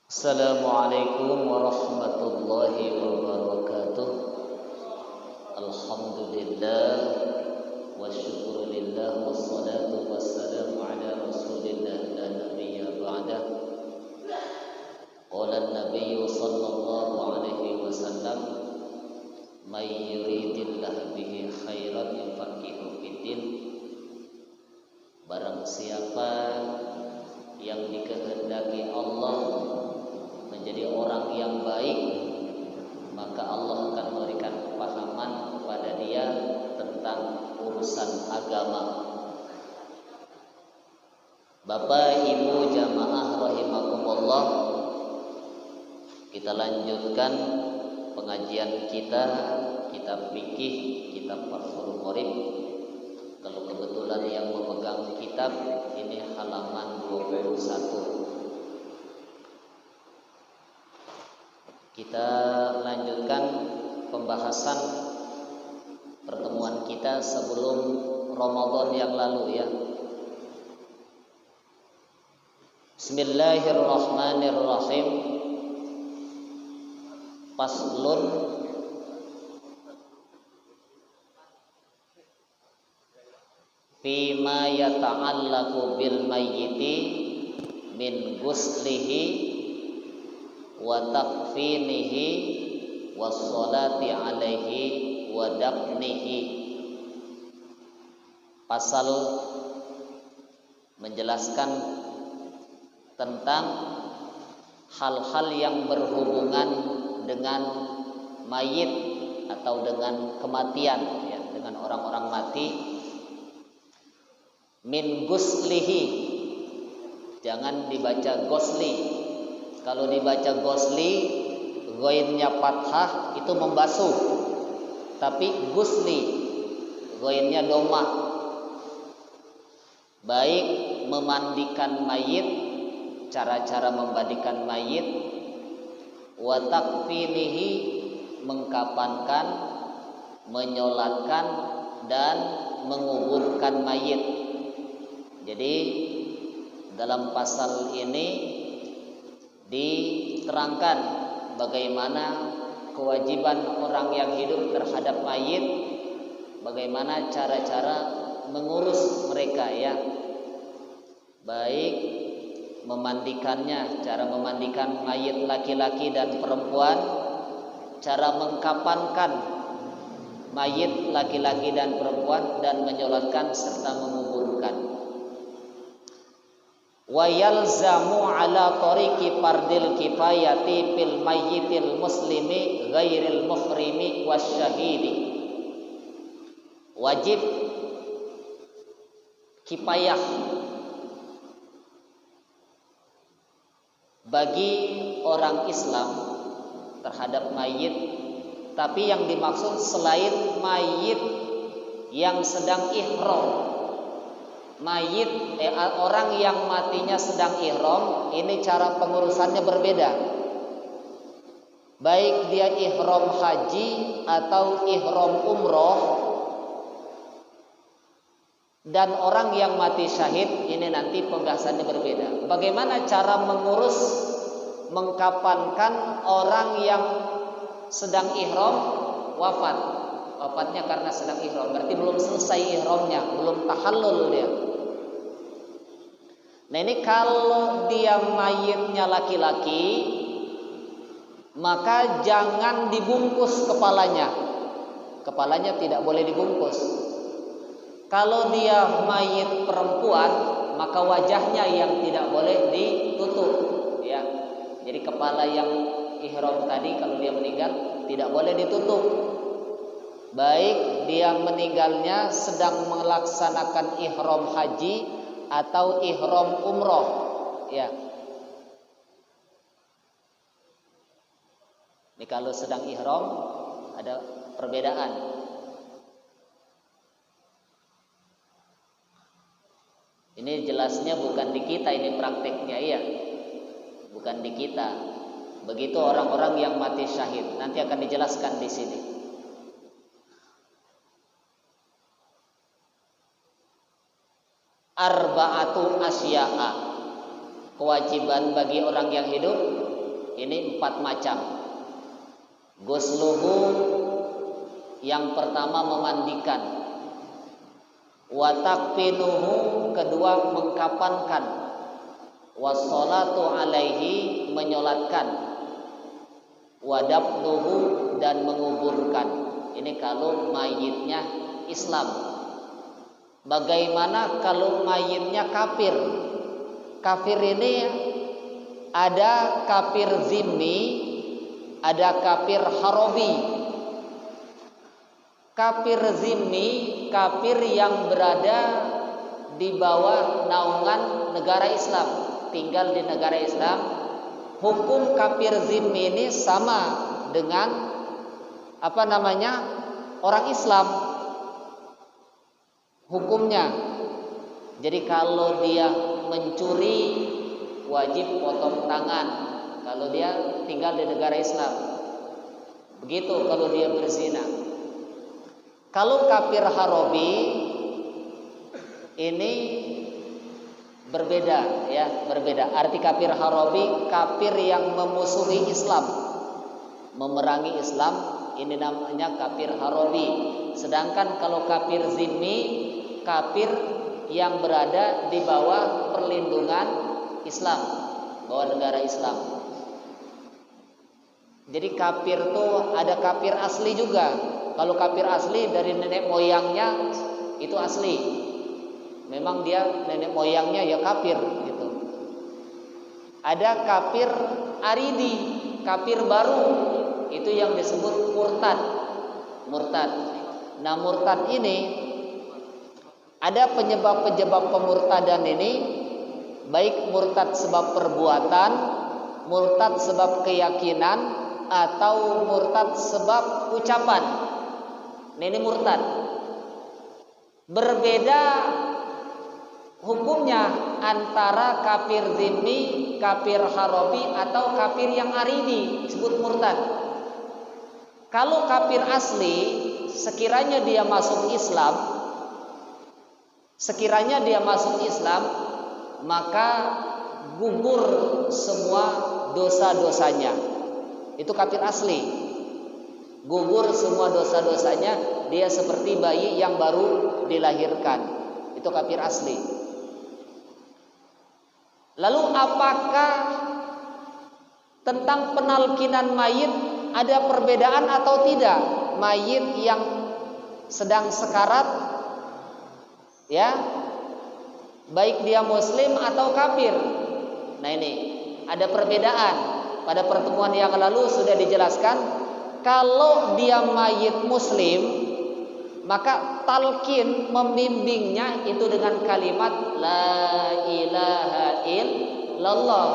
Assalamualaikum warahmatullahi wabarakatuh. Alhamdulillah wa syukurillah wassalatu wassalamu ala rasulillah la nabiyya ba'dah. Qala an-nabiy sallallahu alaihi wasallam may yuridillahu bihi khairan yufaqihu fiddin. Barang siapa yang dikehendaki Allah menjadi orang yang baik, maka Allah akan memberikan kepahaman kepada dia tentang urusan agama. Bapak Ibu jamaah rahimakumullah, kita lanjutkan pengajian kita kitab fikih, kitab Fathul Qorib. Kalau kebetulan yang memegang kitab ini halaman 21. Kita lanjutkan pembahasan pertemuan kita sebelum Ramadan yang lalu ya. Bismillahirrahmanirrahim. Faslun fima yata'allaqu bil mayyiti min ghuslihi wa takfinihi wassalati alaihi wa dafnihi. Pasal menjelaskan tentang hal-hal yang berhubungan dengan mayit atau dengan kematian ya, dengan orang-orang mati. Min ghuslihi, jangan dibaca ghusli. Kalau dibaca ghusli, ghainnya fathah itu membasuh. Tapi ghusli, ghainnya dhammah. Baik memandikan mayit, cara-cara memandikan mayit, wa takfinihi, mengkafankan, menyolatkan dan menguburkan mayit. Jadi dalam pasal ini diterangkan bagaimana kewajiban orang yang hidup terhadap mayit, bagaimana cara-cara mengurus mereka ya. Baik memandikannya, cara memandikan mayit laki-laki dan perempuan, cara mengkafankan mayit laki-laki dan perempuan, dan menyolatkan serta menguburkan. Wa yalzamu ala tariqi fardil kifayati fil mayyitil muslimi ghairil muhrimi wasyahidi. Wajib kifayah bagi orang Islam terhadap mayit, tapi yang dimaksud selain mayit yang sedang ihram. Mayit orang yang matinya sedang ihram, ini cara pengurusannya berbeda. Baik dia ihram haji atau ihram umroh, dan orang yang mati syahid, ini nanti pembahasannya berbeda. Bagaimana cara mengurus, mengkafankan orang yang sedang ihram wafat. Wafatnya karena sedang ihram, berarti belum selesai ihramnya, belum tahallul dia. Nah ini kalau dia mayitnya laki-laki, maka jangan dibungkus kepalanya. Kepalanya tidak boleh dibungkus. Kalau dia mayit perempuan, maka wajahnya yang tidak boleh ditutup ya. Jadi kepala yang ihram tadi kalau dia meninggal tidak boleh ditutup. Baik dia meninggalnya sedang melaksanakan ihram haji atau ihram umroh ya. Ini kalau sedang ihram ada perbedaan. Ini jelasnya bukan di kita, ini prakteknya ya. Bukan di kita. Begitu orang-orang yang mati syahid, nanti akan dijelaskan di sini. Arba'atu asya'a, kewajiban bagi orang yang hidup Ini 4 macam. Ghusluhu, yang pertama memandikan. Wa takfinuhu, kedua mengkafankan. Wassalatu alaihi, menyolatkan. Wa dafnuhu, dan menguburkan. Ini kalau mayitnya Islam. Bagaimana kalau mayitnya kafir? Kafir ini ada kafir zimmi, ada kafir harabi. Kafir zimmi, kafir yang berada di bawah naungan negara Islam, tinggal di negara Islam. Hukum kafir zimmi ini sama dengan orang Islam hukumnya. Jadi kalau dia mencuri wajib potong tangan kalau dia tinggal di negara Islam. Begitu kalau dia berzina. Kalau kafir harabi ini berbeda ya, berbeda. Arti kafir harabi, kafir yang memusuhi Islam, memerangi Islam, ini namanya kafir harabi. Sedangkan kalau kafir zimmi, kafir yang berada di bawah perlindungan Islam, bawah negara Islam. Jadi kafir tuh ada kafir asli juga. Kalau kafir asli dari nenek moyangnya itu asli, memang dia nenek moyangnya ya kafir gitu. Ada kafir aridi, kafir baru, itu yang disebut murtad. Murtad. Nah, murtad ini ada penyebab-penyebab pemurtadan ini, baik murtad sebab perbuatan, murtad sebab keyakinan, atau murtad sebab ucapan. Nah, ini murtad. Berbeda hukumnya antara kafir zimmi, kafir harabi, atau kafir yang aridi, disebut murtad. Kalau kafir asli, sekiranya dia masuk Islam, maka gugur semua dosa-dosanya. Itu kafir asli. Gugur semua dosa-dosanya, dia seperti bayi yang baru dilahirkan. Itu kafir asli. Lalu apakah tentang penalkinan mayit ada perbedaan atau tidak? Mayit yang sedang sekarat, ya, baik dia muslim atau kafir. Nah, ini ada perbedaan. Pada pertemuan yang lalu sudah dijelaskan, kalau dia mayit muslim, maka talqin membimbingnya itu dengan kalimat la ilaha illallah.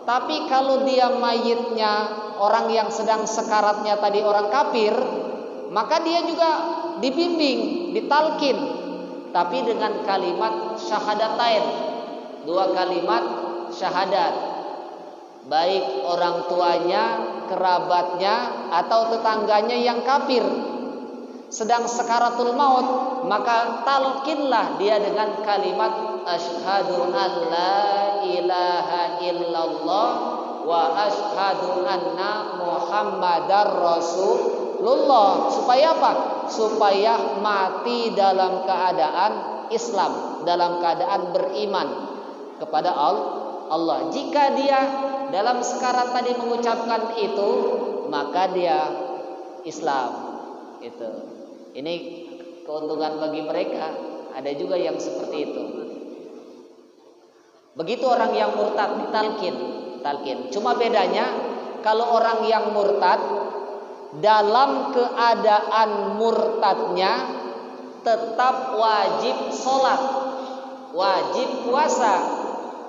Tapi kalau dia mayitnya orang yang sedang sekaratnya tadi orang kafir, maka dia juga dibimbing, ditalqin, tapi dengan kalimat syahadatain, 2 kalimat syahadat. Baik orang tuanya, kerabatnya, atau tetangganya yang kafir sedang sekaratul maut, maka talqinlah dia dengan kalimat asyhadu an la ilaha illallah wa asyhadu anna muhammadar rasulullah. Supaya apa? Supaya mati dalam keadaan Islam, dalam keadaan beriman kepada Allah. Jika dia dalam sekarat tadi mengucapkan itu, maka dia Islam. Itu. Ini keuntungan bagi mereka. Ada juga yang seperti itu. Begitu orang yang murtad talqin. Cuma bedanya kalau orang yang murtad dalam keadaan murtadnya tetap wajib sholat, wajib puasa,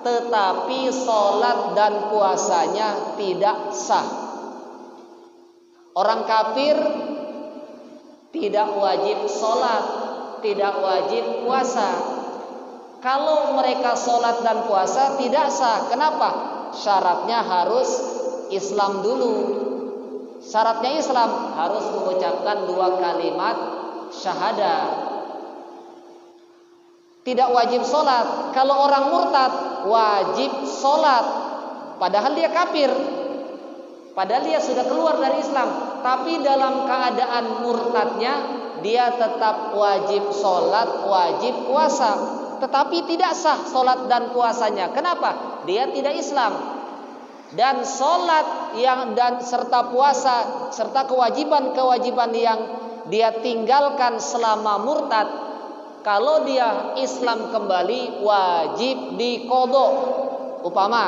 tetapi sholat dan puasanya tidak sah. Orang kafir tidak wajib sholat, tidak wajib puasa. Kalau mereka sholat dan puasa tidak sah. Kenapa? Syaratnya harus Islam dulu. Syaratnya Islam harus mengucapkan 2 kalimat syahadat. Tidak wajib sholat. Kalau orang murtad wajib sholat, padahal dia kafir. Padahal dia sudah keluar dari Islam, tapi dalam keadaan murtadnya dia tetap wajib sholat, wajib puasa, tetapi tidak sah sholat dan puasanya. Kenapa? Dia tidak Islam. Dan sholat dan serta puasa serta kewajiban-kewajiban yang dia tinggalkan selama murtad, kalau dia Islam kembali wajib diqadha. Upama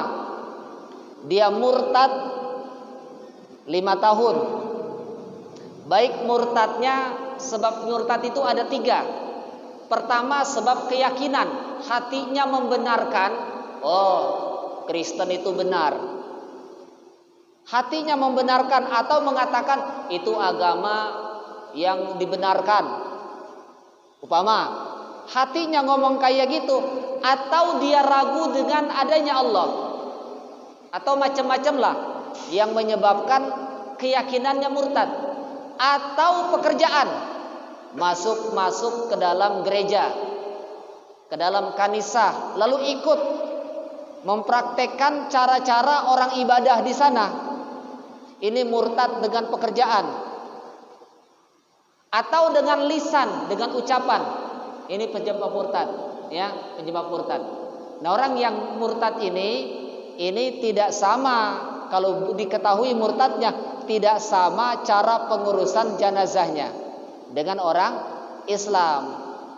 dia murtad 5 tahun. Baik murtadnya, sebab murtad itu ada 3. Pertama sebab keyakinan, hatinya membenarkan, oh Kristen itu benar. Hatinya membenarkan atau mengatakan itu agama yang dibenarkan. Upama hatinya ngomong kayak gitu, atau dia ragu dengan adanya Allah, atau macam-macam lah yang menyebabkan keyakinannya murtad. Atau pekerjaan, masuk ke dalam gereja, ke dalam kanisah, lalu ikut mempraktekkan cara-cara orang ibadah di sana. Ini murtad dengan pekerjaan. Atau dengan lisan, dengan ucapan. Ini penyebab murtad, ya, penyebab murtad. Nah, orang yang murtad ini tidak sama. Kalau diketahui murtadnya, tidak sama cara pengurusan jenazahnya dengan orang Islam,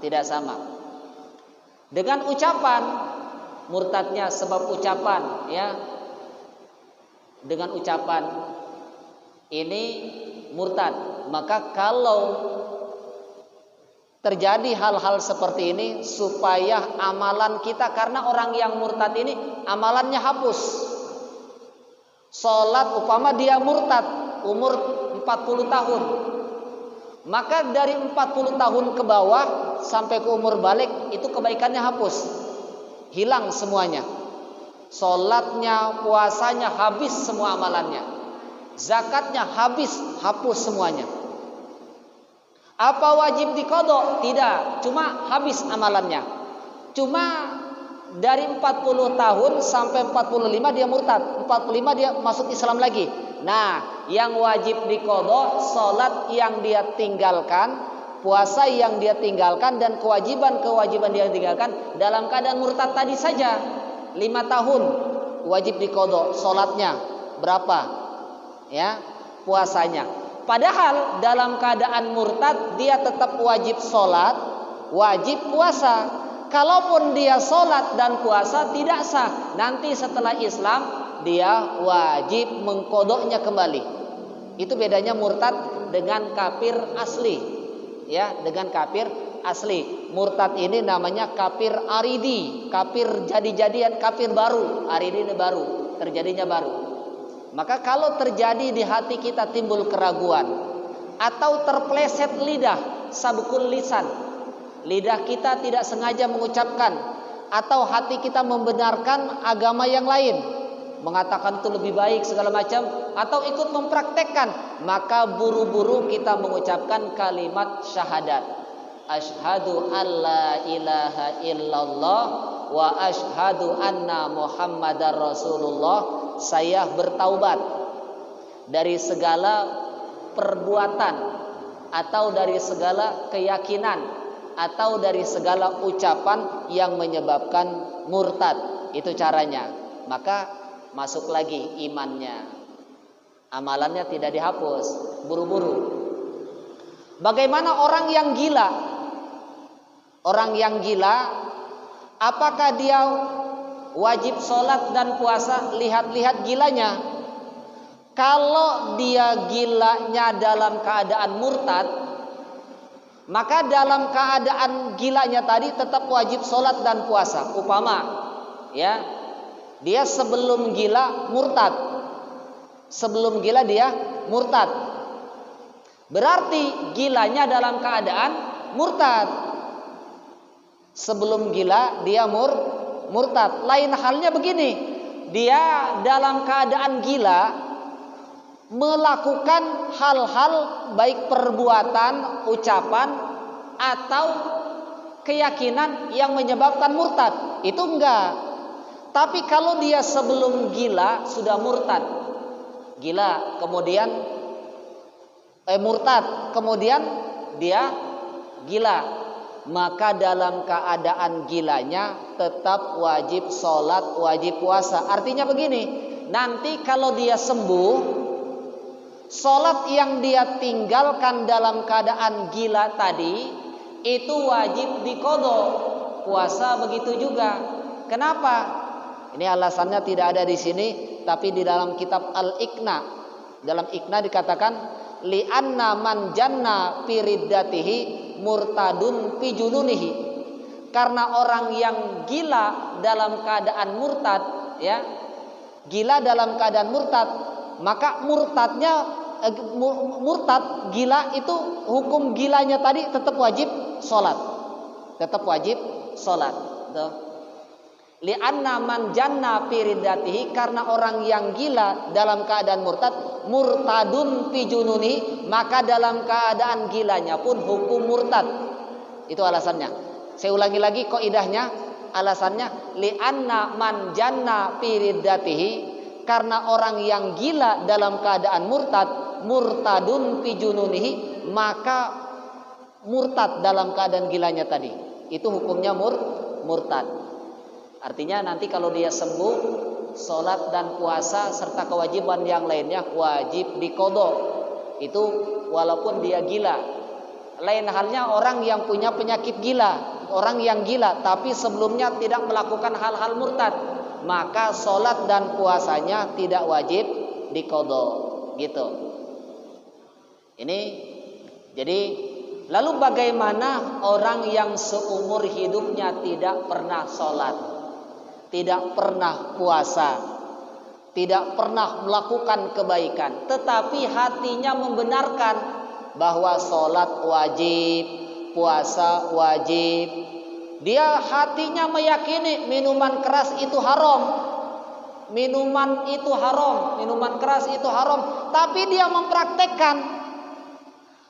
tidak sama. Dengan ucapan, murtadnya sebab ucapan, ya. Dengan ucapan ini murtad. Maka kalau terjadi hal-hal seperti ini, supaya amalan kita, karena orang yang murtad ini amalannya hapus. Sholat upama dia murtad umur 40 tahun, maka dari 40 tahun ke bawah sampai ke umur balik itu kebaikannya hapus, hilang semuanya. Sholatnya, puasanya habis semua amalannya, zakatnya hapus semuanya. Apa wajib diqadha? Tidak, cuma habis amalannya. Cuma dari 40 tahun sampai 45 dia murtad, 45 dia masuk Islam lagi. Nah, yang wajib diqadha salat yang dia tinggalkan, puasa yang dia tinggalkan, dan kewajiban-kewajiban dia tinggalkan dalam keadaan murtad tadi saja. 5 tahun wajib diqadha, salatnya berapa? Ya, puasanya. Padahal dalam keadaan murtad dia tetap wajib salat, wajib puasa. Kalaupun dia sholat dan puasa tidak sah, nanti setelah Islam dia wajib mengqadhanya kembali. Itu bedanya murtad dengan kafir asli, ya, dengan kafir asli. Murtad ini namanya kafir aridi, kafir jadi-jadian, kafir baru. Aridi ini baru, terjadinya baru. Maka kalau terjadi di hati kita timbul keraguan atau terpleset lidah, sabukul lisan, lidah kita tidak sengaja mengucapkan, atau hati kita membenarkan agama yang lain, mengatakan itu lebih baik segala macam, atau ikut mempraktekkan, maka buru-buru kita mengucapkan kalimat syahadat, asyhadu alla ilaha illallah wa asyhadu anna muhammadar rasulullah. Saya bertaubat dari segala perbuatan, atau dari segala keyakinan, atau dari segala ucapan yang menyebabkan murtad. Itu caranya. Maka masuk lagi imannya, amalannya tidak dihapus buru-buru. Bagaimana orang yang gila? Orang yang gila, apakah dia wajib sholat dan puasa? Lihat-lihat gilanya. Kalau dia gilanya dalam keadaan murtad, maka dalam keadaan gilanya tadi tetap wajib sholat dan puasa. Upama, ya, dia sebelum gila murtad, sebelum gila dia murtad, berarti gilanya dalam keadaan murtad. Sebelum gila dia murtad. Lain halnya begini, dia dalam keadaan gila melakukan hal-hal baik perbuatan, ucapan, atau keyakinan yang menyebabkan murtad, itu enggak. Tapi kalau dia sebelum gila sudah murtad, gila, kemudian murtad, kemudian dia gila, maka dalam keadaan gilanya tetap wajib sholat, wajib puasa. Artinya begini, nanti kalau dia sembuh, sholat yang dia tinggalkan dalam keadaan gila tadi itu wajib diqadha, puasa begitu juga. Kenapa? Ini alasannya tidak ada di sini, tapi di dalam kitab Al-Iqna. Dalam Iqna dikatakan li'anna man janna fi riddatihi murtadun fi jununihi. Karena orang yang gila dalam keadaan murtad, ya. Gila dalam keadaan murtad, maka murtad gila itu hukum gilanya tadi tetap wajib sholat. Tetap wajib sholat. Li'anna man janna fi riddatihi, karena orang yang gila dalam keadaan murtad, murtadun fi jununi, maka dalam keadaan gilanya pun hukum murtad. Itu alasannya. Saya ulangi lagi kaidahnya, alasannya li'anna man janna fi riddatihi, karena orang yang gila dalam keadaan murtad, murtadun fi jununihi, maka murtad dalam keadaan gilanya tadi. Itu hukumnya murtad. Artinya nanti kalau dia sembuh, sholat dan puasa serta kewajiban yang lainnya wajib diqadha. Itu walaupun dia gila. Lain halnya orang yang punya penyakit gila, orang yang gila tapi sebelumnya tidak melakukan hal-hal murtad, maka sholat dan puasanya tidak wajib diqadha. Gitu. Ini jadi lalu bagaimana orang yang seumur hidupnya tidak pernah sholat, tidak pernah puasa, tidak pernah melakukan kebaikan, tetapi hatinya membenarkan bahwa sholat wajib, puasa wajib. Dia hatinya meyakini minuman keras itu haram, minuman itu haram, minuman keras itu haram, tapi dia mempraktekkan.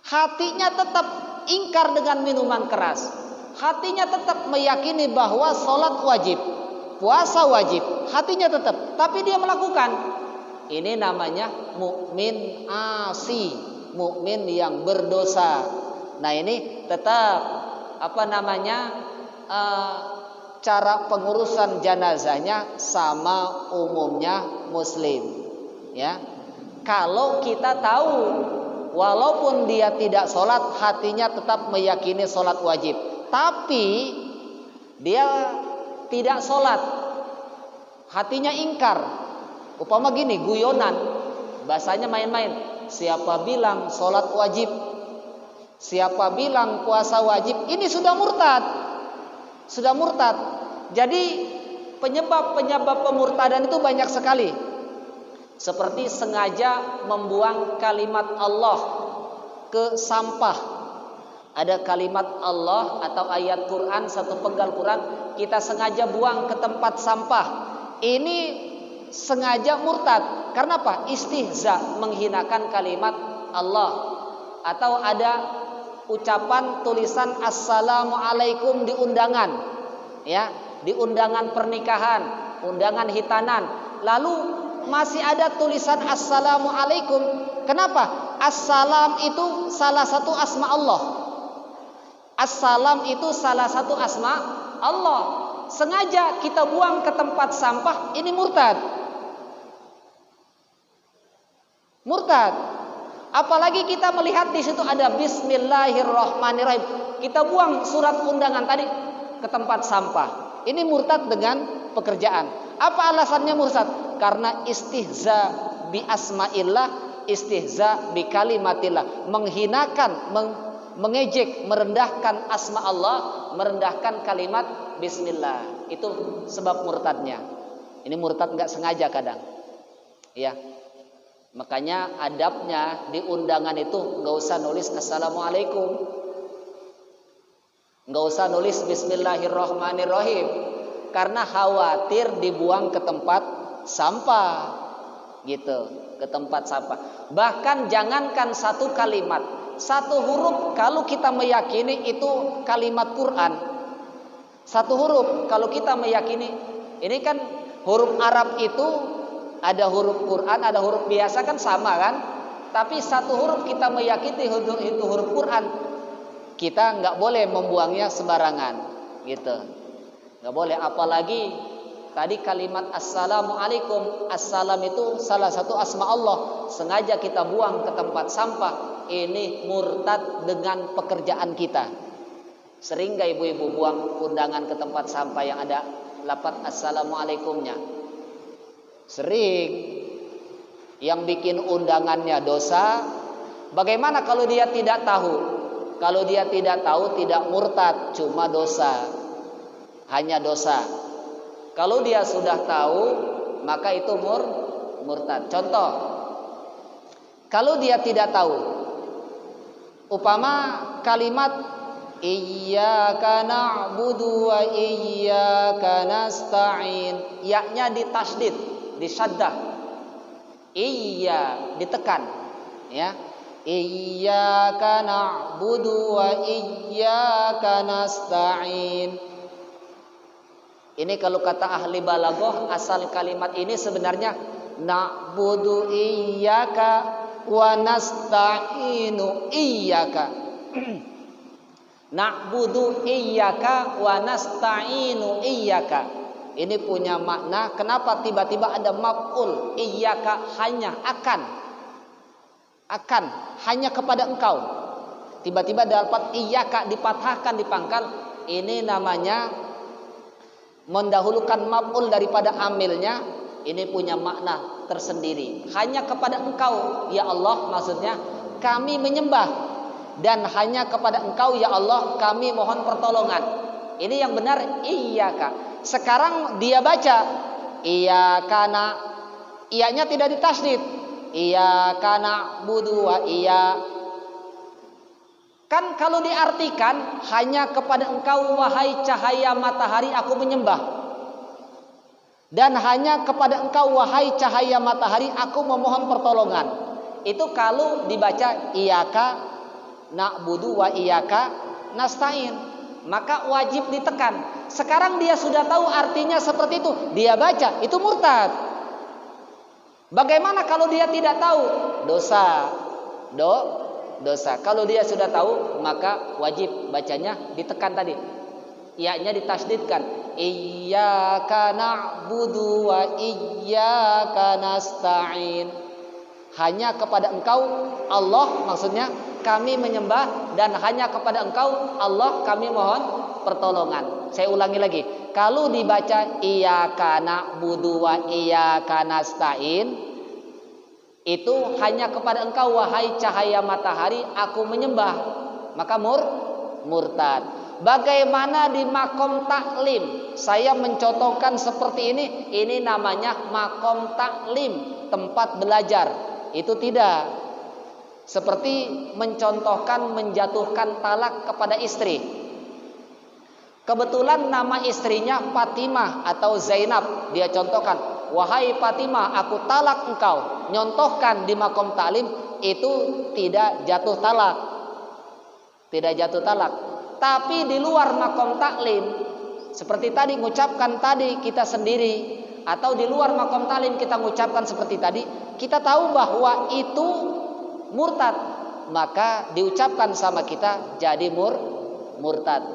Hatinya tetap ingkar dengan minuman keras, hatinya tetap meyakini bahwa sholat wajib, puasa wajib, hatinya tetap, tapi dia melakukan. Ini namanya mukmin asi, mukmin yang berdosa. Nah ini tetap cara pengurusan jenazahnya sama umumnya muslim. Ya, kalau kita tahu walaupun dia tidak sholat, hatinya tetap meyakini sholat wajib, tapi dia tidak sholat, hatinya ingkar. Upama gini, guyonan, bahasanya main-main. Siapa bilang sholat wajib, siapa bilang puasa wajib, ini sudah murtad. Sudah murtad. Jadi penyebab pemurtadan itu banyak sekali. Seperti sengaja membuang kalimat Allah ke sampah. Ada kalimat Allah atau ayat Quran, satu penggal Quran, kita sengaja buang ke tempat sampah. Ini sengaja murtad. Karena apa? Istihza, menghinakan kalimat Allah. Atau ada ucapan tulisan assalamualaikum di undangan, ya, di undangan pernikahan, undangan hitanan. Lalu masih ada tulisan assalamualaikum. Kenapa? Assalam itu salah satu asma Allah. Assalam itu salah satu asma Allah. Sengaja kita buang ke tempat sampah, ini murtad. Murtad. Apalagi kita melihat di situ ada bismillahirrahmanirrahim. Kita buang surat undangan tadi ke tempat sampah. Ini murtad dengan pekerjaan. Apa alasannya murtad? Karena istihza bi asma'illah, istihza bi kalimatillah, menghinakan, mengejek, merendahkan asma Allah, merendahkan kalimat bismillah. Itu sebab murtadnya. Ini murtad enggak sengaja kadang. Ya. Makanya adabnya di undangan itu enggak usah nulis assalamualaikum. Enggak usah nulis bismillahirrahmanirrahim, karena khawatir dibuang ke tempat sampah. Gitu, ke tempat sampah. Bahkan jangankan satu kalimat, satu huruf kalau kita meyakini itu kalimat Quran, satu huruf kalau kita meyakini, ini kan huruf Arab itu Ada huruf Quran, ada huruf biasa kan sama kan? Tapi satu huruf kita meyakini itu huruf Quran, kita nggak boleh membuangnya sembarangan, gitu. Nggak boleh. Apalagi tadi kalimat assalamualaikum, assalam itu salah satu asma Allah, sengaja kita buang ke tempat sampah. Ini murtad dengan pekerjaan kita. Sering gak ibu-ibu buang undangan ke tempat sampah yang ada lafaz assalamualaikumnya? Sering. Yang bikin undangannya dosa. Bagaimana kalau dia tidak tahu? Kalau dia tidak tahu, tidak murtad, cuma dosa. Hanya dosa. Kalau dia sudah tahu, maka itu murtad. Contoh, kalau dia tidak tahu, upama kalimat iyyaka na'budu wa iyyaka nasta'in, ya-nya ditasydid, disyaddah. Iya ditekan, ya. Iyyaka na'budu wa iyyaka nasta'in. Ini kalau kata ahli balaghah, asal kalimat ini sebenarnya na'budu iyyaka wa nasta'inu iyyaka. Na'budu iyyaka wa nasta'inu iyyaka. Ini punya makna. Kenapa tiba-tiba ada maf'ul? Iyyaka hanya akan, hanya kepada engkau. Tiba-tiba dapat iyyaka dipatahkan, dipangkal. Ini namanya mendahulukan maf'ul daripada amilnya. Ini punya makna tersendiri. Hanya kepada engkau ya Allah, maksudnya kami menyembah. Dan hanya kepada engkau ya Allah kami mohon pertolongan. Ini yang benar iyyaka. Sekarang dia baca iyyaka na, iya-nya tidak ditasydid. Iyyaka na'budu wa iya. Kan kalau diartikan hanya kepada engkau wahai cahaya matahari aku menyembah. Dan hanya kepada engkau wahai cahaya matahari aku memohon pertolongan. Itu kalau dibaca iyyaka na'budu wa iyyaka nasta'in, maka wajib ditekan. Sekarang dia sudah tahu artinya seperti itu, dia baca, itu murtad. Bagaimana kalau dia tidak tahu? Dosa. Dosa. Kalau dia sudah tahu, maka wajib bacanya ditekan tadi. Ya-nya ditasydidkan. Iyyaka na'budu wa iyyaka nasta'in. Hanya kepada engkau Allah, maksudnya kami menyembah, dan hanya kepada engkau Allah kami mohon pertolongan. Saya ulangi lagi. Kalau dibaca iyyaka na'budu wa iyyaka nasta'in, itu hanya kepada engkau wahai cahaya matahari aku menyembah, maka murtad. Bagaimana di makom taklim? Saya mencontohkan seperti ini namanya makom taklim, tempat belajar. Itu tidak seperti mencontohkan menjatuhkan talak kepada istri. Kebetulan nama istrinya Fatimah atau Zainab, dia contohkan, wahai Fatimah aku talak engkau. Nyontohkan di makom taklim, itu tidak jatuh talak. Tidak jatuh talak. Tapi di luar makom taklim, seperti tadi mengucapkan tadi kita sendiri, atau di luar makom taklim kita mengucapkan seperti tadi, kita tahu bahwa itu murtad, maka diucapkan sama kita jadi murtad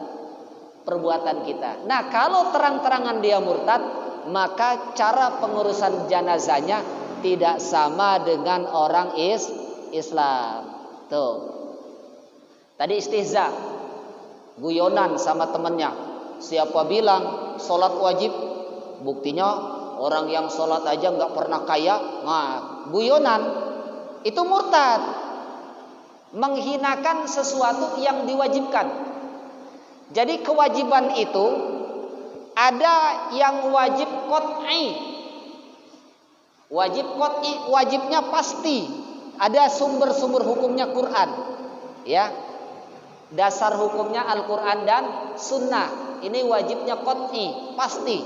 perbuatan kita. Nah, kalau terang-terangan dia murtad, maka cara pengurusan jenazahnya tidak sama dengan orang Islam. Tuh. Tadi istihza, guyonan sama temannya. Siapa bilang sholat wajib? Buktinya orang yang sholat aja nggak pernah kaya. Nah, guyonan itu murtad, menghinakan sesuatu yang diwajibkan. Jadi kewajiban itu ada yang wajib qat'i. Wajib qat'i, wajibnya pasti. Ada sumber-sumber hukumnya Quran. Ya. Dasar hukumnya Al-Quran dan Sunnah. Ini wajibnya qat'i, pasti.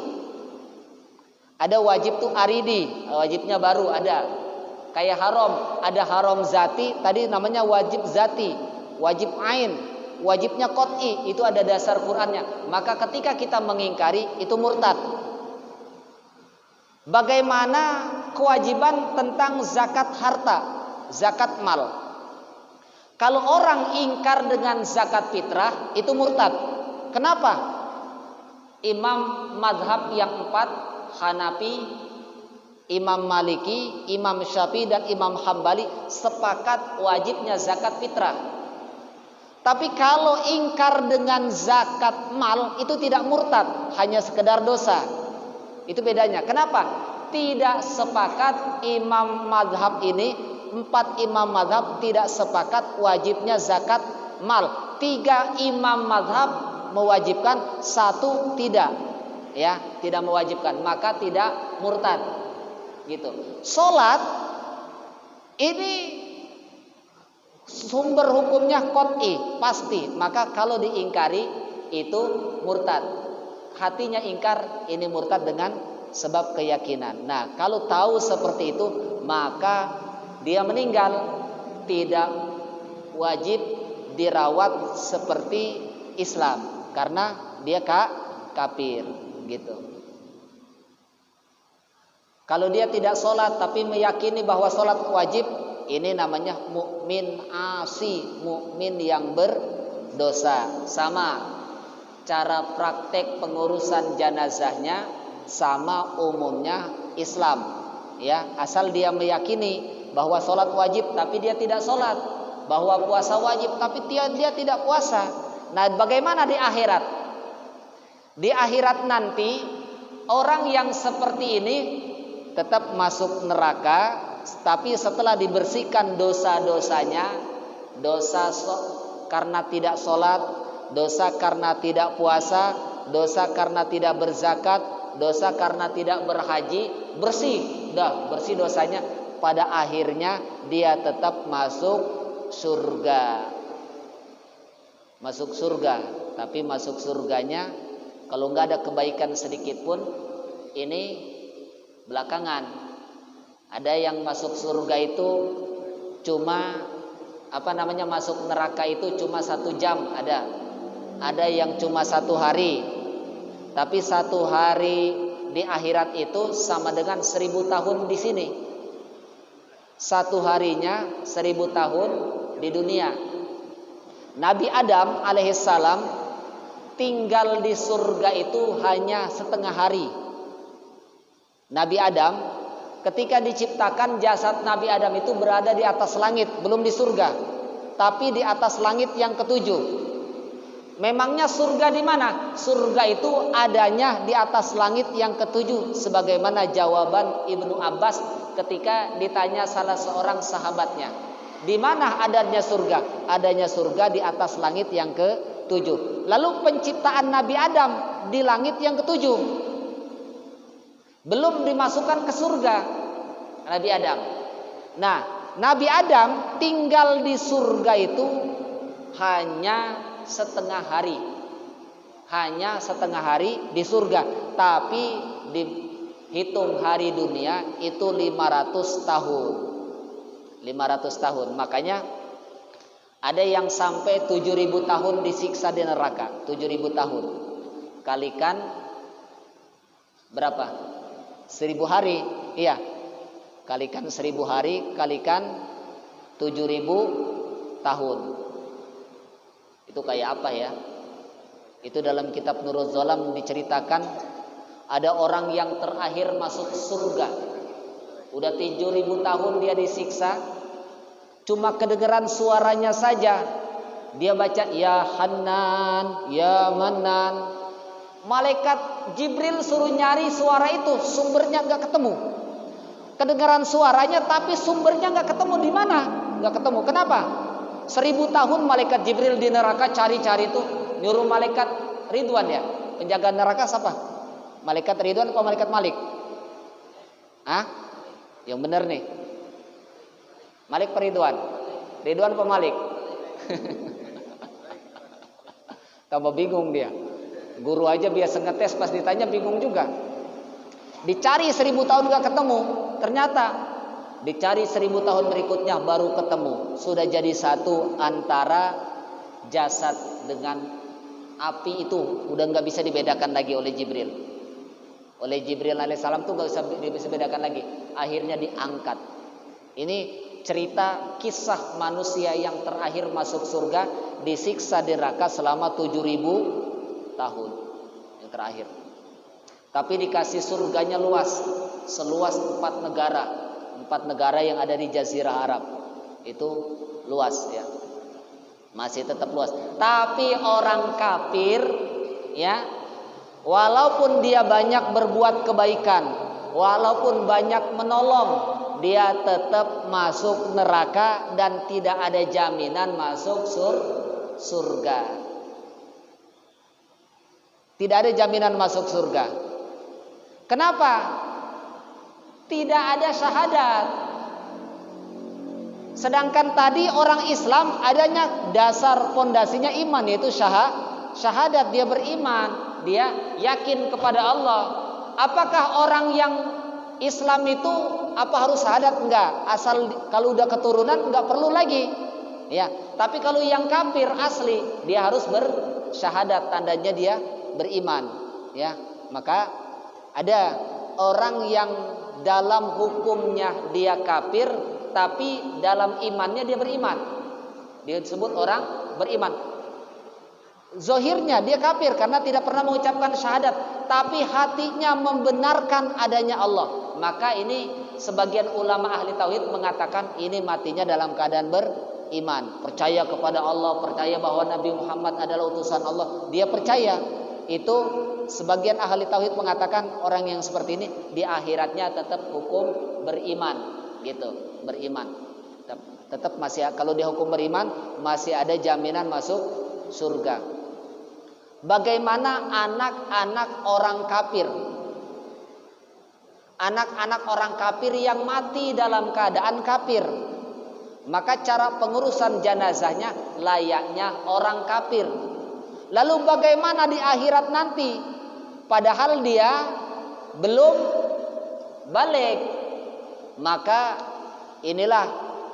Ada wajib tuh aridi, wajibnya baru ada. Kayak haram, ada haram zati, tadi namanya wajib zati. Wajib ain, wajibnya qat'i, itu ada dasar Qur'annya. Maka ketika kita mengingkari, itu murtad. Bagaimana kewajiban tentang zakat harta, zakat mal. Kalau orang ingkar dengan zakat fitrah itu murtad. Kenapa? Imam madhab yang 4, Hanafi, Imam Maliki, Imam Syafi'i dan Imam Hambali sepakat wajibnya zakat fitrah. Tapi kalau ingkar dengan zakat mal itu tidak murtad, hanya sekedar dosa. Itu bedanya. Kenapa? Tidak sepakat imam madhab ini, 4 imam madhab tidak sepakat wajibnya zakat mal. 3 imam madhab mewajibkan, 1 tidak, ya, tidak mewajibkan, maka tidak murtad. Gitu. Salat ini sumber hukumnya qat'i, pasti, maka kalau diingkari itu murtad. Hatinya ingkar, ini murtad dengan sebab keyakinan. Nah, kalau tahu seperti itu, maka dia meninggal tidak wajib dirawat seperti Islam karena dia kafir gitu. Kalau dia tidak sholat tapi meyakini bahwa sholat wajib, ini namanya mukmin asi, mukmin yang berdosa. Sama cara praktek pengurusan jenazahnya sama umumnya Islam, ya, asal dia meyakini bahwa sholat wajib tapi dia tidak sholat, bahwa puasa wajib tapi dia tidak puasa. Nah, bagaimana di akhirat? Di akhirat nanti orang yang seperti ini tetap masuk neraka, tapi setelah dibersihkan dosa-dosanya, dosa karena tidak sholat, dosa karena tidak puasa, dosa karena tidak berzakat, dosa karena tidak berhaji, bersih, bersih dosanya. Pada akhirnya dia tetap masuk surga. Masuk surga, tapi masuk surganya kalau nggak ada kebaikan sedikit pun, ini belakangan. Ada yang masuk surga itu cuma masuk neraka itu cuma 1 jam, ada yang cuma 1 hari. Tapi 1 hari di akhirat itu sama dengan 1000 tahun di sini. 1 harinya 1000 tahun di dunia. Nabi Adam alaihissalam tinggal di surga itu hanya setengah hari. Nabi Adam ketika diciptakan, jasad Nabi Adam itu berada di atas langit, belum di surga, tapi di atas langit yang ke-7. Memangnya surga di mana? Surga itu adanya di atas langit yang ke-7, sebagaimana jawaban Ibnu Abbas ketika ditanya salah seorang sahabatnya, di mana adanya surga? Adanya surga di atas langit yang ke-7. Lalu penciptaan Nabi Adam di langit yang ke-7, belum dimasukkan ke surga Nabi Adam. Nah, Nabi Adam tinggal di surga itu hanya setengah hari. Hanya setengah hari di surga. Tapi dihitung hari dunia itu 500 tahun. 500 tahun. Makanya ada yang sampai 7.000 tahun disiksa di neraka. 7.000 tahun. Kalikan berapa? 1000 hari, iya. Kalikan 1000 hari, kalikan 7.000 tahun. Itu kayak apa ya? Itu dalam kitab Nurul Zolam diceritakan ada orang yang terakhir masuk surga. Udah 7.000 tahun dia disiksa, cuma kedengeran suaranya saja dia baca ya Hanan, ya Manan. Malaikat Jibril suruh nyari suara itu, sumbernya nggak ketemu. Kedengaran suaranya tapi sumbernya nggak ketemu, di mana? Nggak ketemu. Kenapa? 1000 tahun malaikat Jibril di neraka cari-cari itu, nyuruh malaikat Ridwan, ya, penjaga neraka siapa? Malaikat Ridwan atau malaikat Malik? Yang benar nih. Malik Ridwan. Ridwan apa Malik? Tambah bingung dia. Guru aja biasa ngetes, pas ditanya bingung juga. Dicari 1000 tahun gak ketemu. Ternyata dicari 1000 tahun berikutnya baru ketemu. Sudah jadi satu antara jasad dengan api itu. Udah gak bisa dibedakan lagi oleh Jibril. oleh Jibril alaihissalam tuh gak bisa bedakan lagi. Akhirnya diangkat. Ini cerita kisah manusia yang terakhir masuk surga, disiksa di neraka selama 7.000 tahun. Yang terakhir. Tapi dikasih surganya luas, seluas 4 negara. 4 negara yang ada di Jazirah Arab. Itu luas ya. Masih tetap luas. Tapi orang kafir ya, walaupun dia banyak berbuat kebaikan, walaupun banyak menolong, dia tetap masuk neraka dan tidak ada jaminan masuk surga. Tidak ada jaminan masuk surga. Kenapa? Tidak ada syahadat. Sedangkan tadi orang Islam adanya dasar pondasinya iman, yaitu syahadat. Dia beriman, dia yakin kepada Allah. Apakah orang yang Islam itu apa harus syahadat? Enggak. Asal kalau udah keturunan enggak perlu lagi. Ya, tapi kalau yang kafir asli dia harus bersyahadat, tandanya dia beriman, ya. Maka ada orang yang dalam hukumnya dia kafir, tapi dalam imannya dia beriman. Dia disebut orang beriman. Zohirnya dia kafir karena tidak pernah mengucapkan syahadat, tapi hatinya membenarkan adanya Allah. Maka ini sebagian ulama ahli tauhid mengatakan ini matinya dalam keadaan beriman, percaya kepada Allah, percaya bahwa Nabi Muhammad adalah utusan Allah. Dia percaya. Itu sebagian ahli tauhid mengatakan orang yang seperti ini di akhiratnya tetap hukum beriman, gitu, beriman. Tetap masih, kalau dia hukum beriman masih ada jaminan masuk surga. Bagaimana anak-anak orang kafir? Anak-anak orang kafir yang mati dalam keadaan kafir, maka cara pengurusan jenazahnya layaknya orang kafir. Lalu bagaimana di akhirat nanti? Padahal dia belum balik. Maka inilah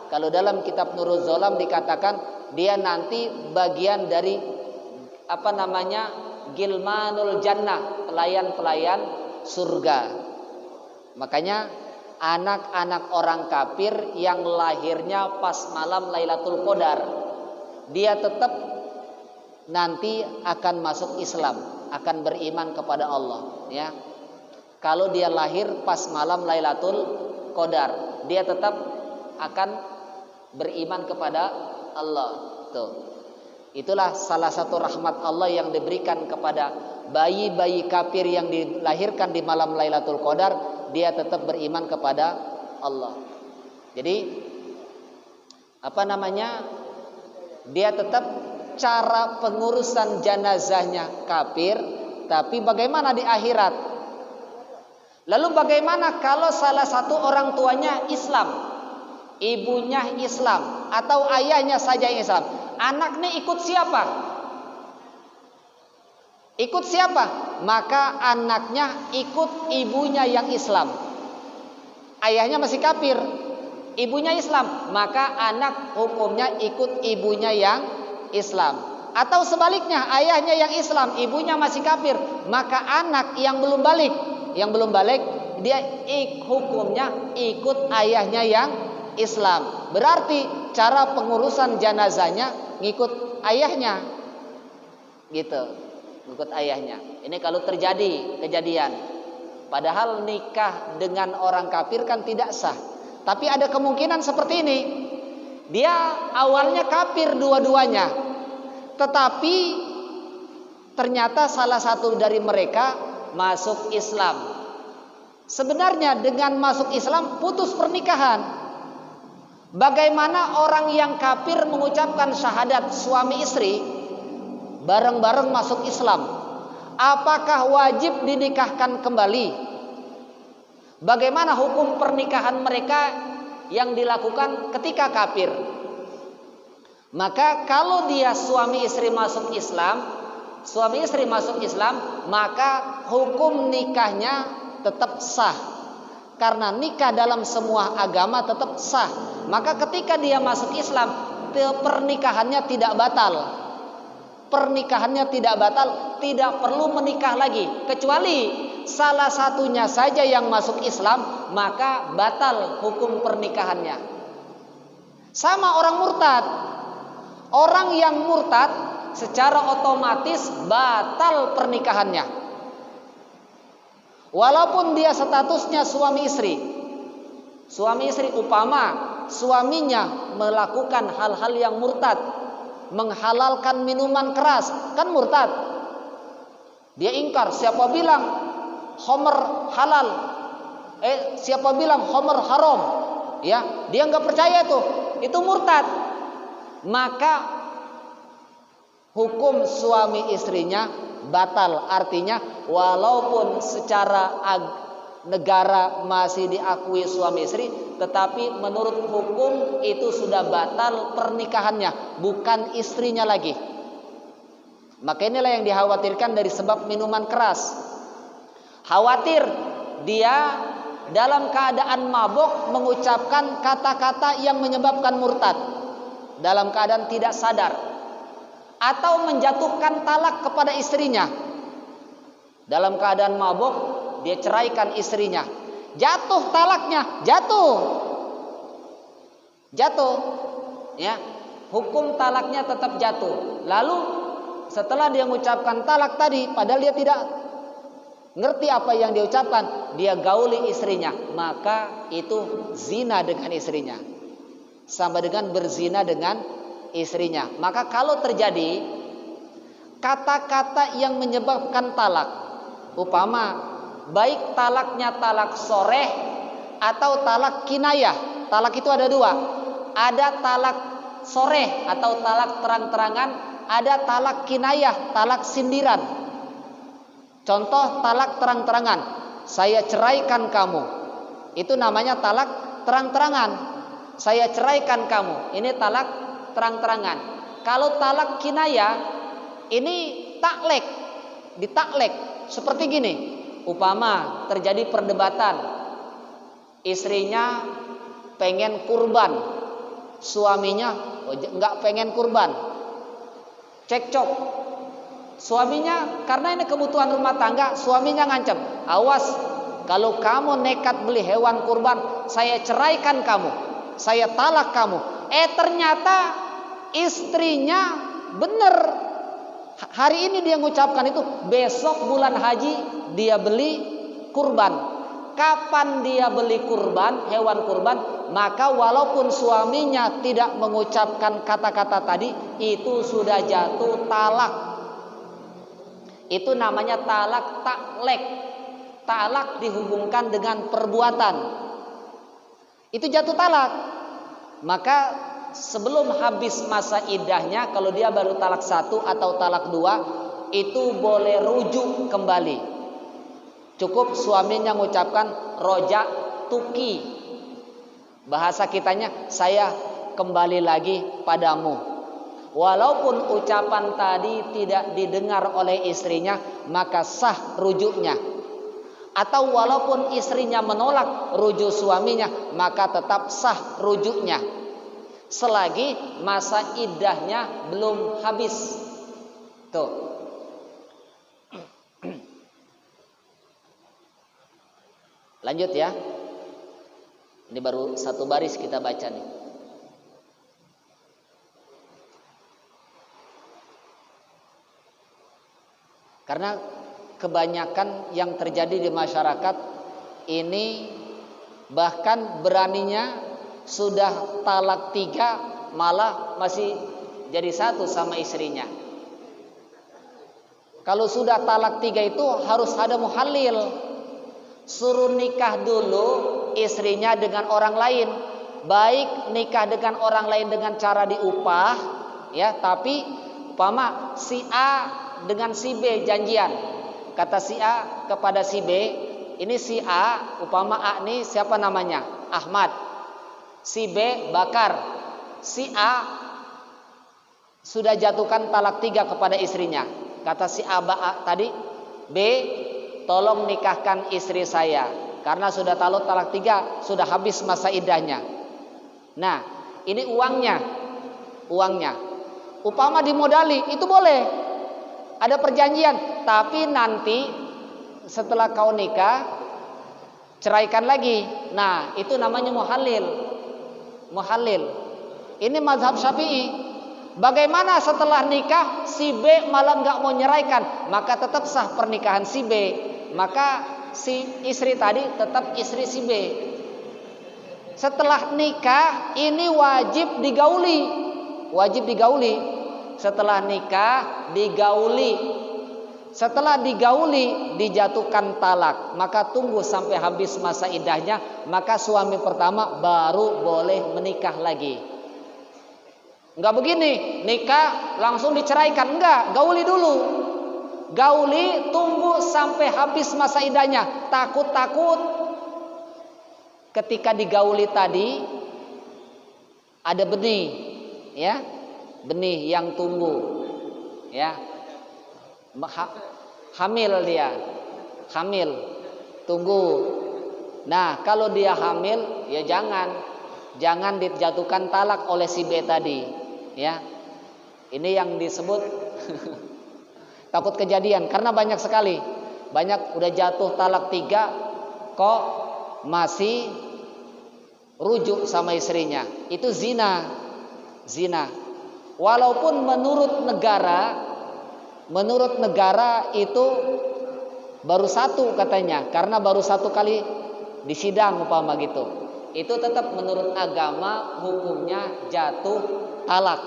kalau dalam kitab Nurul Zolam dikatakan dia nanti bagian dari Gilmanul Jannah, pelayan-pelayan surga. Makanya anak-anak orang kafir yang lahirnya pas malam Lailatul Qadar, dia tetap nanti akan masuk Islam, akan beriman kepada Allah, ya. Kalau dia lahir pas malam Lailatul Qadar, dia tetap akan beriman kepada Allah. Tuh. Itulah salah satu rahmat Allah yang diberikan kepada bayi-bayi kafir yang dilahirkan di malam Lailatul Qadar, dia tetap beriman kepada Allah. Jadi dia tetap cara pengurusan jenazahnya kafir, tapi bagaimana di akhirat? Lalu bagaimana kalau salah satu orang tuanya Islam, ibunya Islam, atau ayahnya saja Islam? Anaknya ikut siapa? Ikut siapa? Maka anaknya ikut ibunya yang Islam. Ayahnya masih kafir, ibunya Islam, maka anak hukumnya ikut ibunya yang Islam. Atau sebaliknya, ayahnya yang Islam, ibunya masih kafir, maka anak yang belum balik dia hukumnya ikut ayahnya yang Islam. Berarti cara pengurusan jenazahnya ngikut ayahnya, gitu, ngikut ayahnya. Ini kalau terjadi kejadian, padahal nikah dengan orang kafir kan tidak sah. Tapi ada kemungkinan seperti ini. Dia awalnya kafir dua-duanya, tetapi ternyata salah satu dari mereka masuk Islam. Sebenarnya dengan masuk Islam putus pernikahan. Bagaimana orang yang kafir mengucapkan syahadat suami istri bareng-bareng masuk Islam? Apakah wajib dinikahkan kembali? Bagaimana hukum pernikahan mereka yang dilakukan ketika kafir? Maka kalau dia suami istri masuk Islam, maka hukum nikahnya tetap sah. Karena nikah dalam semua agama tetap sah. Maka ketika dia masuk Islam, pernikahannya tidak batal. Tidak perlu menikah lagi. Kecuali salah satunya saja yang masuk Islam, maka batal hukum pernikahannya. Sama orang murtad. Orang yang murtad secara otomatis batal pernikahannya. Walaupun dia statusnya suami istri. Suami istri, upama suaminya melakukan hal-hal yang murtad, menghalalkan minuman keras, kan murtad. Dia ingkar, siapa bilang khamr halal? Siapa bilang khamr haram? Ya, dia nggak percaya itu murtad. Maka hukum suami istrinya batal. Artinya walaupun secara negara masih diakui suami istri, tetapi menurut hukum itu sudah batal pernikahannya, bukan istrinya lagi. Maka inilah yang dikhawatirkan dari sebab minuman keras. Khawatir dia dalam keadaan mabuk mengucapkan kata-kata yang menyebabkan murtad, dalam keadaan tidak sadar, atau menjatuhkan talak kepada istrinya. Dalam keadaan mabuk dia ceraikan istrinya, jatuh talaknya, jatuh, ya, hukum talaknya tetap jatuh. Lalu setelah dia mengucapkan talak tadi, padahal dia tidak ngerti apa yang dia ucapkan, dia gauli istrinya, maka itu zina dengan istrinya, sama dengan berzina dengan istrinya. Maka kalau terjadi kata-kata yang menyebabkan talak, upama baik talaknya talak soreh atau talak kinayah. Talak itu ada dua. Ada talak soreh atau talak terang-terangan, ada talak kinayah, talak sindiran. Contoh talak terang-terangan, saya ceraikan kamu, itu namanya talak terang-terangan. Saya ceraikan kamu, ini talak terang-terangan. Kalau talak kinayah, ini taklek, ditaklek. Seperti gini, upama terjadi perdebatan, istrinya pengen kurban, suaminya enggak pengen kurban, cekcok. Suaminya, karena ini kebutuhan rumah tangga, suaminya ngancam, awas kalau kamu nekat beli hewan kurban, saya ceraikan kamu, saya talak kamu. Ternyata istrinya benar, hari ini dia mengucapkan itu, besok bulan haji dia beli kurban. Kapan dia beli kurban, hewan kurban, maka walaupun suaminya tidak mengucapkan kata-kata tadi, itu sudah jatuh talak. Itu namanya talak taklek. Talak dihubungkan dengan perbuatan, itu jatuh talak. Maka sebelum habis masa iddahnya, kalau dia baru talak 1 atau talak 2, itu boleh rujuk kembali. Cukup suaminya mengucapkan roja tuki, bahasa kitanya, saya kembali lagi padamu. Walaupun ucapan tadi tidak didengar oleh istrinya, maka sah rujuknya. Atau walaupun istrinya menolak rujuk suaminya, maka tetap sah rujuknya, selagi masa iddahnya belum habis. Tuh. Lanjut ya. Ini baru satu baris kita baca nih. Karena kebanyakan yang terjadi di masyarakat ini, bahkan beraninya sudah talak 3 malah masih jadi 1 sama istrinya. Kalau sudah talak 3 itu harus ada muhalil, suruh nikah dulu istrinya dengan orang lain. Baik nikah dengan orang lain dengan cara diupah, ya, tapi umpama si A dengan si B janjian, kata si A kepada si B, ini si A, upama A ini siapa namanya? Ahmad. Si B Bakar. Si A sudah jatuhkan talak 3 kepada istrinya. Kata si A tadi, B, tolong nikahkan istri saya, karena sudah talak 3, sudah habis masa iddahnya. Nah, ini uangnya. Upama dimodali, itu boleh. Ada perjanjian, tapi nanti setelah kau nikah, ceraikan lagi. Nah, itu namanya muhalil. Muhalil. Ini mazhab Syafi'i. Bagaimana setelah nikah si B malah nggak mau nyeraikan, maka tetap sah pernikahan si B. Maka si istri tadi tetap istri si B. Setelah nikah ini wajib digauli. Wajib digauli. Setelah nikah digauli. Setelah digauli dijatuhkan talak, maka tunggu sampai habis masa iddahnya, maka suami pertama baru boleh menikah lagi. Enggak begini, nikah langsung diceraikan, enggak, gauli dulu. Gauli tunggu sampai habis masa iddahnya. Takut-takut ketika digauli tadi ada benih, ya. Benih yang tumbuh. Ya. Hamil dia. Hamil. Tunggu. Nah, kalau dia hamil ya jangan dijatuhkan talak oleh si B tadi, ya. Ini yang disebut takut kejadian, karena banyak sekali. Banyak udah jatuh talak 3 kok masih rujuk sama istrinya. Itu zina. Zina. Walaupun menurut negara itu baru 1 katanya, karena baru 1 kali disidang umpama gitu. Itu tetap menurut agama hukumnya jatuh talak,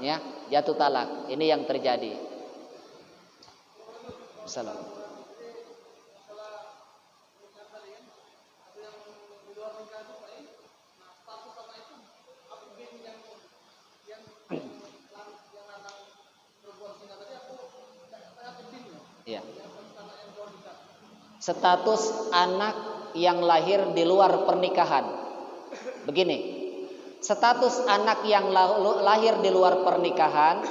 ya, jatuh talak. Ini yang terjadi. Assalamualaikum. Ya. Status anak yang lahir di luar pernikahan. Begini, status anak yang lahir di luar pernikahan,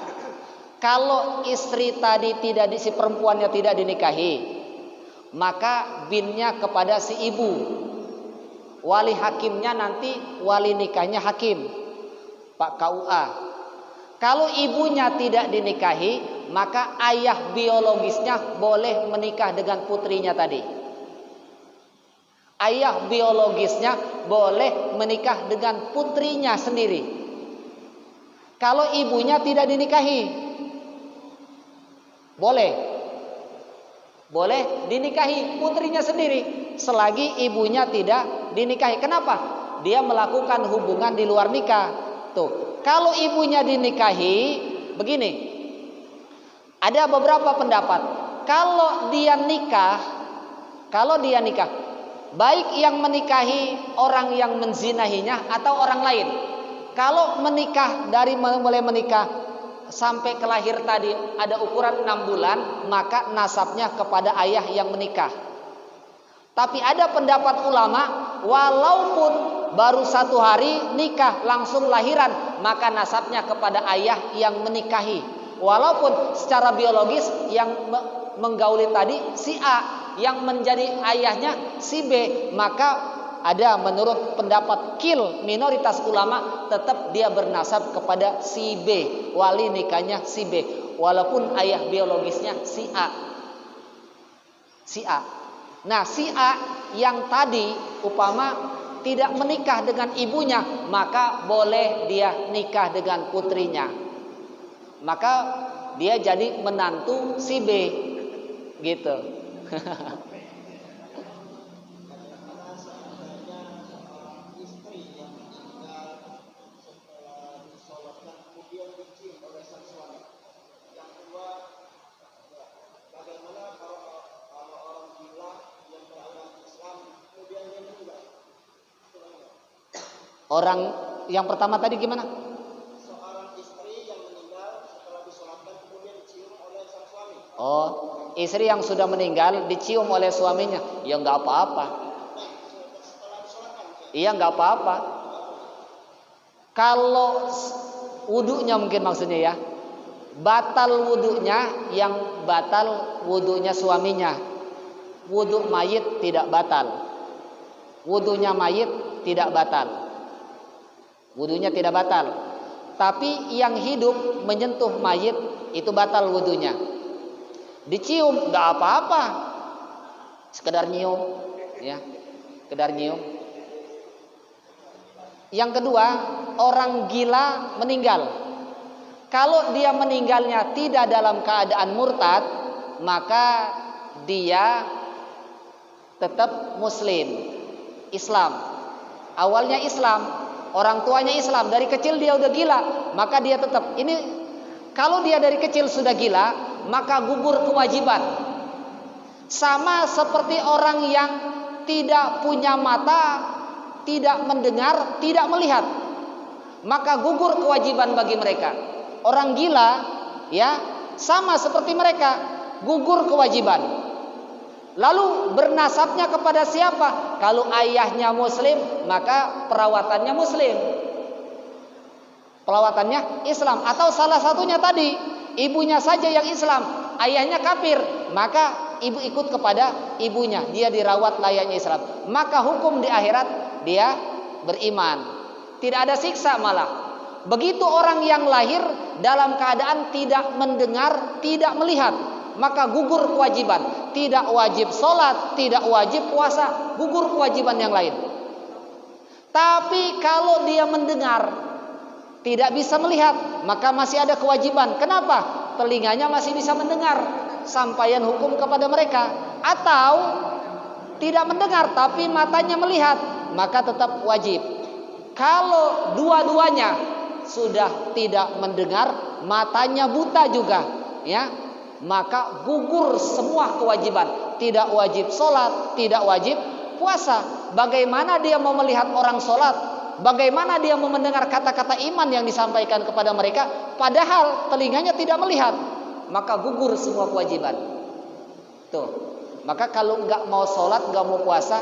kalau istri tadi si perempuannya tidak dinikahi, maka binnya kepada si ibu. Wali hakimnya nanti wali nikahnya hakim, Pak KUA. Kalau ibunya tidak dinikahi, maka ayah biologisnya boleh menikah dengan putrinya tadi. Ayah biologisnya boleh menikah dengan putrinya sendiri. Kalau ibunya tidak dinikahi, boleh dinikahi putrinya sendiri selagi ibunya tidak dinikahi. Kenapa? Dia melakukan hubungan di luar nikah. Tuh, kalau ibunya dinikahi, begini. Ada beberapa pendapat. Kalau dia nikah, baik yang menikahi orang yang menzinahinya atau orang lain. Kalau menikah mulai menikah sampai ke lahir tadi ada ukuran 6 bulan, maka nasabnya kepada ayah yang menikah. Tapi ada pendapat ulama, walaupun baru 1 hari nikah langsung lahiran, maka nasabnya kepada ayah yang menikahi. Walaupun secara biologis yang menggauli tadi si A, yang menjadi ayahnya si B, maka ada menurut pendapat minoritas ulama tetap dia bernasab kepada si B, wali nikahnya si B, walaupun ayah biologisnya si A. Nah, si A yang tadi upama tidak menikah dengan ibunya, maka boleh dia nikah dengan putrinya. Maka dia jadi menantu si B, gitu. Orang yang pertama tadi gimana? Seorang istri yang meninggal setelah disolatkan kemudian dicium oleh sang suami. Oh, istri yang sudah meninggal dicium oleh suaminya, ya nggak apa-apa. Setelah disolatkan. Iya, nggak apa-apa. Kalau wudunya mungkin maksudnya ya, batal wudunya, yang batal wudunya suaminya. Wudu mayit tidak batal. Wudunya mayit tidak batal. Wudunya tidak batal. Tapi yang hidup menyentuh mayit itu batal wudunya. Dicium nggak apa-apa. sekedar nyium, ya, sekedar nyium. Yang kedua, orang gila meninggal. Kalau dia meninggalnya tidak dalam keadaan murtad, maka dia tetap muslim, Islam. Awalnya Islam, orang tuanya Islam, dari kecil dia udah gila, maka dia tetap. Ini kalau dia dari kecil sudah gila, maka gugur kewajiban. Sama seperti orang yang tidak punya mata, tidak mendengar, tidak melihat, maka gugur kewajiban bagi mereka. Orang gila, ya, sama seperti mereka, gugur kewajiban. Lalu bernasabnya kepada siapa? Kalau ayahnya muslim, maka perawatannya muslim, perawatannya Islam. Atau salah satunya tadi, ibunya saja yang Islam, ayahnya kafir, maka ibu ikut kepada ibunya, dia dirawat layaknya Islam. Maka hukum di akhirat dia beriman, tidak ada siksa malah. Begitu orang yang lahir dalam keadaan tidak mendengar, tidak melihat, maka gugur kewajiban. Tidak wajib sholat, tidak wajib puasa, gugur kewajiban yang lain. Tapi kalau dia mendengar, tidak bisa melihat, maka masih ada kewajiban. Kenapa? Telinganya masih bisa mendengar, sampaian hukum kepada mereka. Atau tidak mendengar tapi matanya melihat, maka tetap wajib. Kalau dua-duanya sudah tidak mendengar, matanya buta juga, ya, maka gugur semua kewajiban. Tidak wajib sholat, tidak wajib puasa. Bagaimana dia mau melihat orang sholat? Bagaimana dia mau mendengar kata-kata iman yang disampaikan kepada mereka, padahal telinganya tidak melihat? Maka gugur semua kewajiban. Tuh. Maka kalau nggak mau sholat, nggak mau puasa,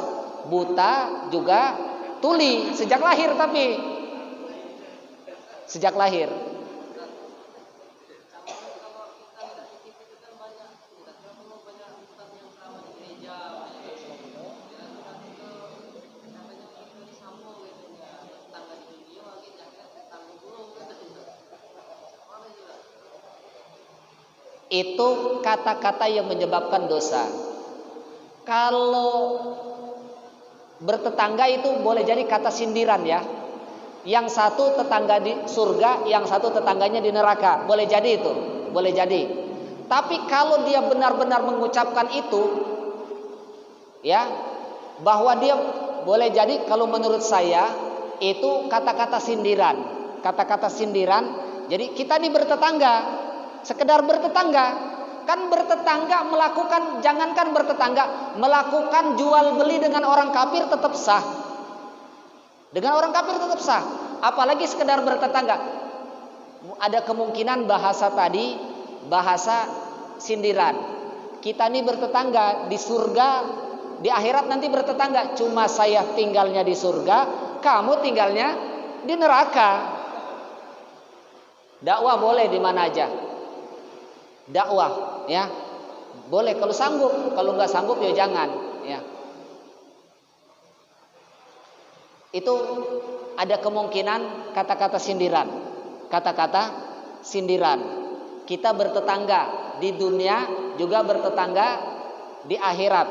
buta juga tuli sejak lahir, tapi sejak lahir. Itu kata-kata yang menyebabkan dosa. Kalau bertetangga itu boleh jadi kata sindiran, ya. Yang satu tetangga di surga, yang satu tetangganya di neraka. Boleh jadi itu, boleh jadi. Tapi kalau dia benar-benar mengucapkan itu, ya, bahwa dia boleh jadi, kalau menurut saya itu kata-kata sindiran. Kata-kata sindiran. Jadi kita ini bertetangga, sekedar bertetangga. Kan bertetangga melakukan, jangankan bertetangga, melakukan jual beli dengan orang kafir tetap sah. Dengan orang kafir tetap sah. Apalagi sekedar bertetangga. Ada kemungkinan bahasa tadi, bahasa sindiran. Kita ini bertetangga di surga, di akhirat nanti bertetangga. Cuma saya tinggalnya di surga, kamu tinggalnya di neraka. Dakwah boleh di mana aja. Dakwah, ya, boleh kalau sanggup. Kalau nggak sanggup ya jangan, ya. Itu ada kemungkinan kata-kata sindiran. Kata-kata sindiran. Kita bertetangga di dunia, juga bertetangga di akhirat.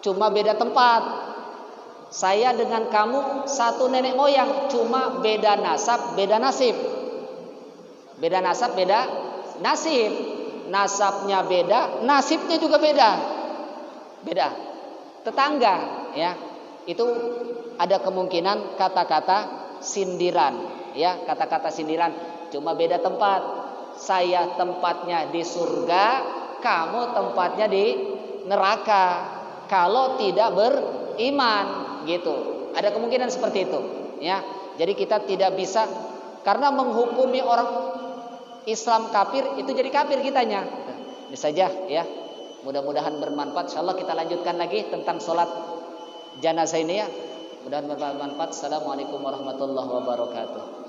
Cuma beda tempat. Saya dengan kamu satu nenek moyang, cuma beda nasab, beda nasib. Beda nasab, beda nasib. Nasabnya beda, nasibnya juga beda. Beda. Tetangga, ya. Itu ada kemungkinan kata-kata sindiran, ya, kata-kata sindiran. Cuma beda tempat. Saya tempatnya di surga, kamu tempatnya di neraka. Kalau tidak beriman, gitu. Ada kemungkinan seperti itu, ya. Jadi kita tidak bisa, karena menghukumi orang Islam kafir itu jadi kafir kitanya. Ini saja, ya. Mudah-mudahan bermanfaat. Insyaallah kita lanjutkan lagi tentang sholat jenazah ini, ya. Mudah-mudahan bermanfaat. Assalamualaikum warahmatullahi wabarakatuh.